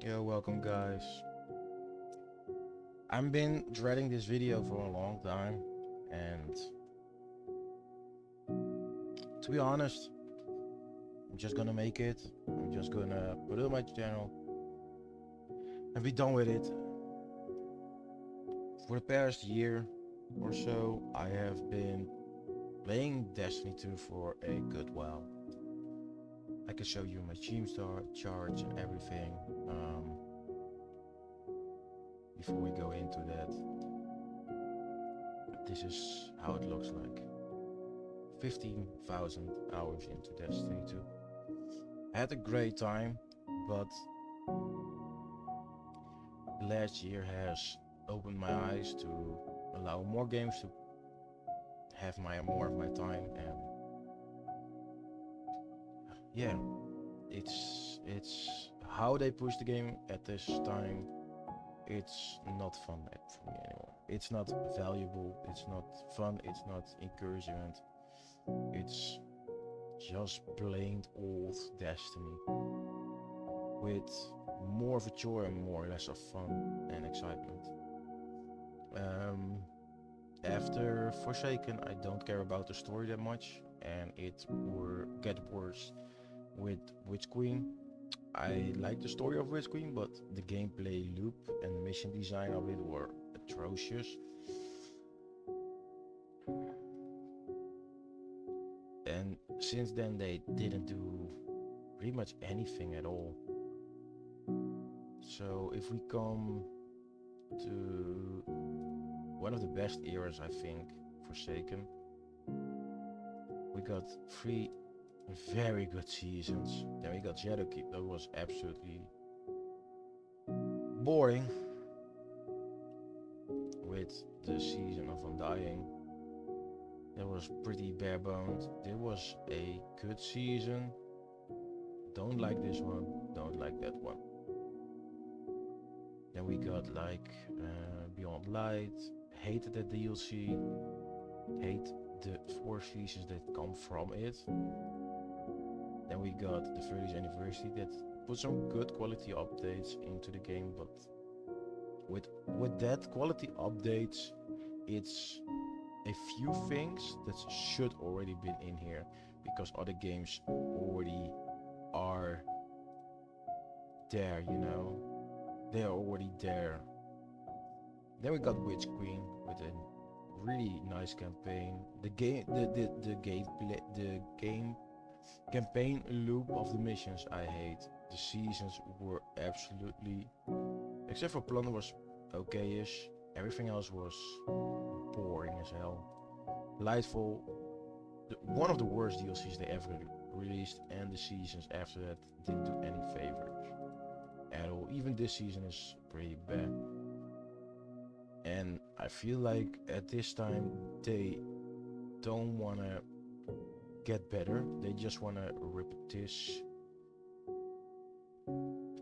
Yo, welcome guys. I've been dreading this video for a long time, and to be honest, I'm just gonna make it. I'm just gonna put it on my channel and be done with it. For the past year or so, I have been playing Destiny 2 for a good while. I can show you my team charts and everything. Before we go into that, this is how it looks like. 15,000 hours into Destiny 2. I had a great time, but last year has opened my eyes to allow more games to have more of my time, and yeah, it's how they push the game at this time. It's not fun for me anymore. It's not valuable, it's not fun, it's not encouragement. It's just plain old Destiny with more of a chore and more or less of fun and excitement. After Forsaken, I don't care about the story that much, and it will get worse with Witch Queen. I like the story of Witch Queen, but the gameplay loop and mission design of it were atrocious. And since then, they didn't do pretty much anything at all. So if we come to one of the best eras, I think, Forsaken, we got 3 very good seasons. Then we got Shadowkeep, that was absolutely boring. With the season of Undying, that was pretty bare bones. There was a good season. Don't like this one, don't like that one. Then we got like Beyond Light. Hated the DLC, hate the 4 seasons that come from it. Then we got the 30th anniversary that put some good quality updates into the game, but with that quality updates, it's a few things that should already been in here because other games already are there, you know, they are already there. Then we got Witch Queen with a really nice campaign. The game campaign loop of the missions I hate. The seasons were absolutely, except for Plunder was okay-ish. Everything else was boring as hell. Lightfall, one of the worst DLCs they ever released, and the seasons after that didn't do any favors at all. Even this season is pretty bad. And I feel like at this time they don't wanna get better. They just wanna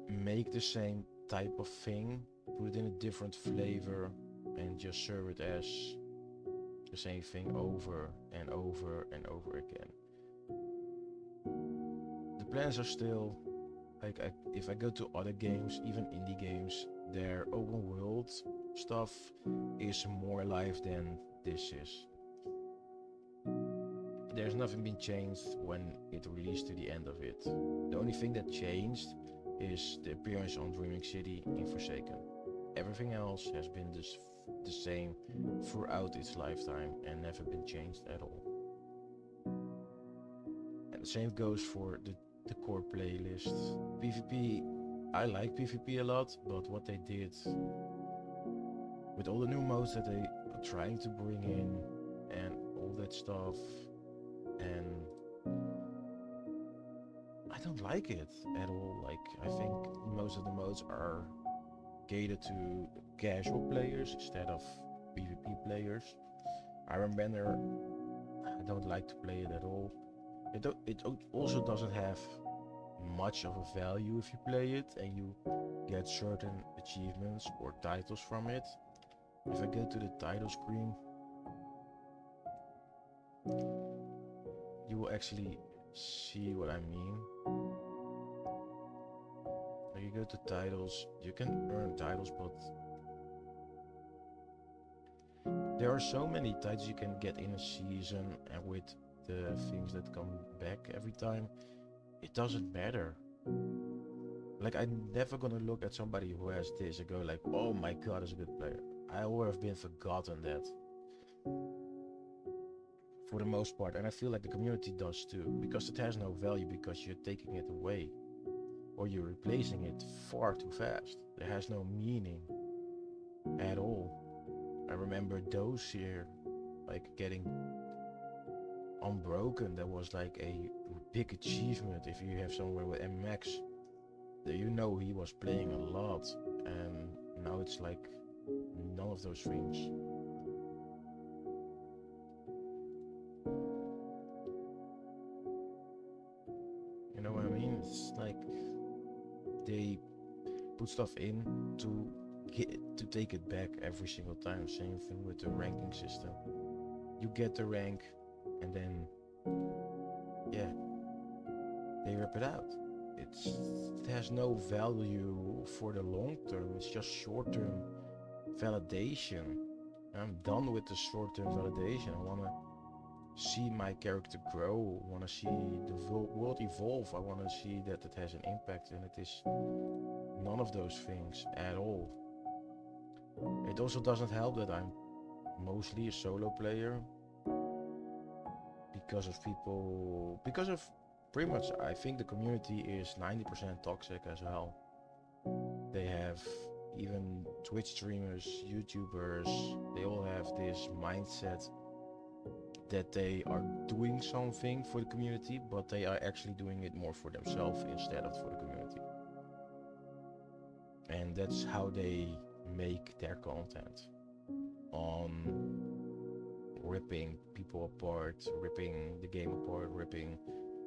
make the same type of thing, put it in a different flavor, and just serve it as the same thing over and over and over again. The plans are still like, if I go to other games, even indie games, their open world stuff is more alive than this is. There's nothing been changed when it released to the end of it. The only thing that changed is the appearance on Dreaming City in Forsaken. Everything else has been the same throughout its lifetime and never been changed at all. And the same goes for the core playlist. PvP, I like PvP a lot, but what they did with all the new modes that they are trying to bring in and all that stuff, and I don't like it at all. Like, I think most of the modes are catered to casual players instead of PvP players. Iron Banner, I don't like to play it at all. It also doesn't have much of a value if you play it and you get certain achievements or titles from it. If I go to the title screen, you will actually see what I mean. Like you go to titles, you can earn titles, but there are so many titles you can get in a season, and with the things that come back every time, it doesn't matter. Like, I'm never gonna look at somebody who has this and go like, oh my god, is a good player. I will have been forgotten that for the most part, and I feel like the community does too, because it has no value, because you're taking it away or you're replacing it far too fast. It has no meaning at all. I remember those here, like getting unbroken. That was like a big achievement. If you have someone with MX, you know he was playing a lot, and now it's like none of those things. You know what I mean? It's like they put stuff in to take it back every single time. Same thing with the ranking system. You get the rank, and then yeah, they rip it out. It has no value for the long term. It's just short term validation. I'm done with the short term validation. I wanna see my character grow. I wanna see the world evolve. I wanna see that it has an impact, and it is none of those things at all. It also doesn't help that I'm mostly a solo player, because of pretty much, I think the community is 90% toxic as well. They have, even Twitch streamers, YouTubers, they all have this mindset that they are doing something for the community, but they are actually doing it more for themselves instead of for the community. And that's how they make their content, on ripping people apart, ripping the game apart, ripping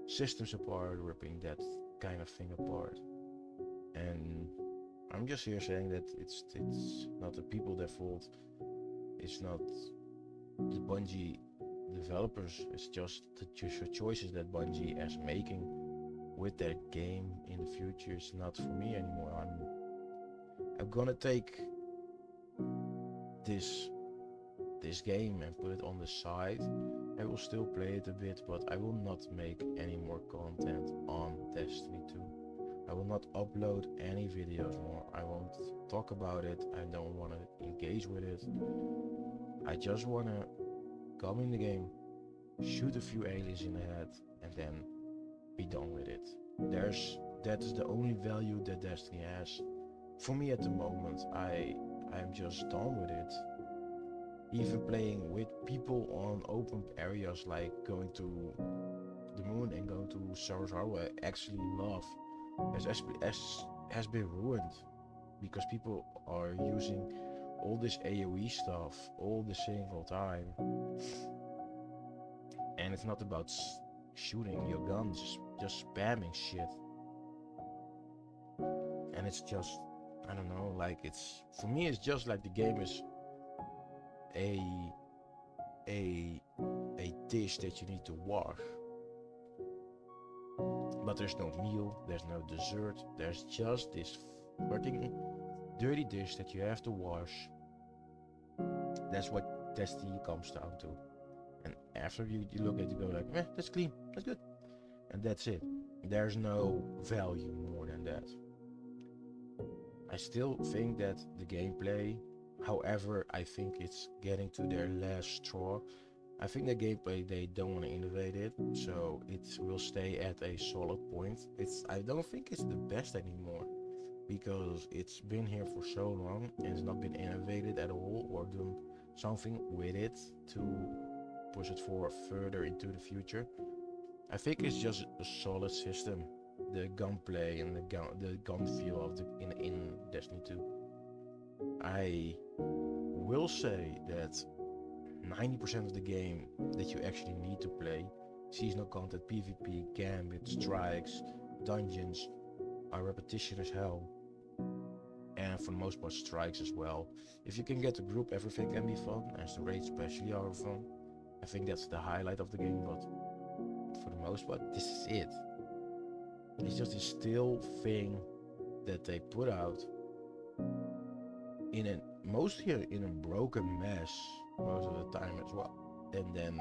systems apart, ripping that kind of thing apart. And I'm just here saying that it's not the people their fault. It's not the Bungie developers. It's just the choices that Bungie is making with their game in the future. It's not for me anymore. I'm gonna take this game and put it on the side. I will still play it a bit, but I will not make any more content on Destiny 2. I will not upload any videos more. I won't talk about it. I don't want to engage with it. I just want to come in the game, shoot a few aliens in the head, and then be done with it. That is the only value that Destiny has. For me at the moment, I'm just done with it. Even playing with people on open areas, like going to the moon and going to Saros Harbor, I actually love, has been ruined, because people are using all this AoE stuff all the single time, and it's not about shooting your guns, just spamming shit, and it's just, I don't know, like, it's, for me it's just like the game is a dish that you need to wash, but there's no meal, there's no dessert, there's just this fucking dirty dish that you have to wash. That's what Destiny comes down to. And after you look at it, you go like, that's clean, that's good, and that's it. There's no value more than that. I still think that the gameplay, however, I think it's getting to their last straw. I think the gameplay, they don't want to innovate it, so it will stay at a solid point. I don't think it's the best anymore, because it's been here for so long and it's not been innovated at all or done something with it to push it forward further into the future. I think it's just a solid system, the gunplay and the gun feel of in Destiny 2. I will say that 90% of the game that you actually need to play, seasonal content, PvP, Gambit, strikes, dungeons, are repetition as hell. And for the most part, strikes as well. If you can get a group, everything can be fun, and the raids especially are fun. I think that's the highlight of the game, but for the most part, this is it. It's just a still thing that they put out in a mostly in a broken mess most of the time as well. And then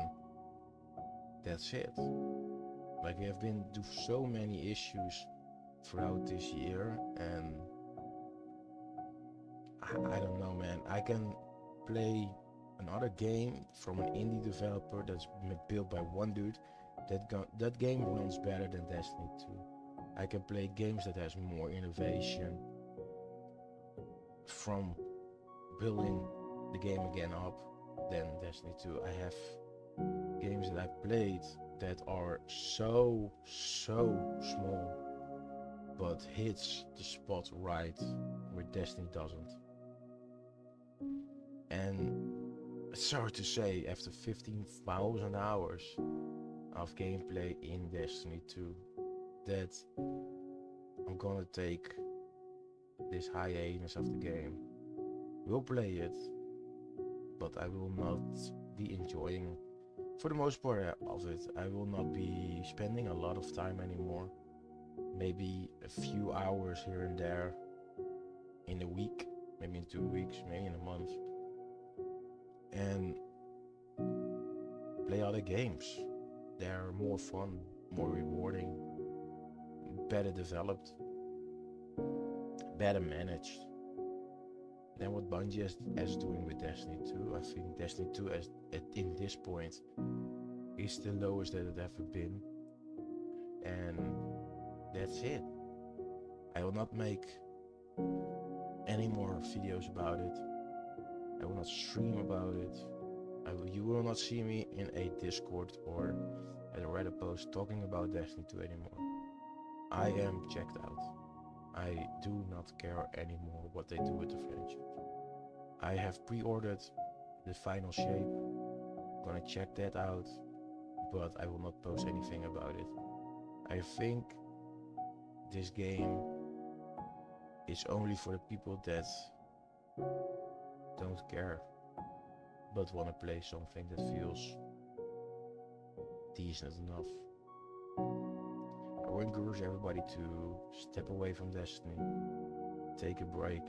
that's it. Like we have been through so many issues throughout this year, and I don't know, man. I can play another game from an indie developer that's built by one dude. That game runs better than Destiny 2. I can play games that has more innovation from building the game again up than Destiny 2. I have games that I played that are so small, but hits the spot right where Destiny doesn't. And sorry to say, after 15,000 hours of gameplay in Destiny 2, that I'm gonna take this hiatus of the game. We'll play it, but I will not be enjoying, for the most part of it, I will not be spending a lot of time anymore. Maybe a few hours here and there in a week, maybe in 2 weeks, maybe in a month. And play other games. They're more fun, more rewarding, better developed, better managed than what Bungie is doing with Destiny 2. I think Destiny 2 in this point is the lowest that it ever been. And that's it. I will not make any more videos about it. I will not stream about it. You will not see me in a Discord or at a Reddit post talking about Destiny 2 anymore. I am checked out. I do not care anymore what they do with the franchise. I have pre-ordered the final shape. Gonna check that out, but I will not post anything about it. I think this game is only for the people that don't care, but want to play something that feels decent enough. I would encourage everybody to step away from Destiny, take a break,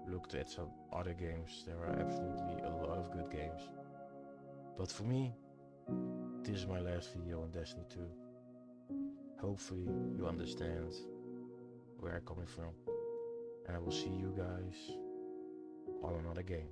look at some other games. There are absolutely a lot of good games. But for me, this is my last video on Destiny 2. Hopefully you understand where I'm coming from. And I will see you guys on another game.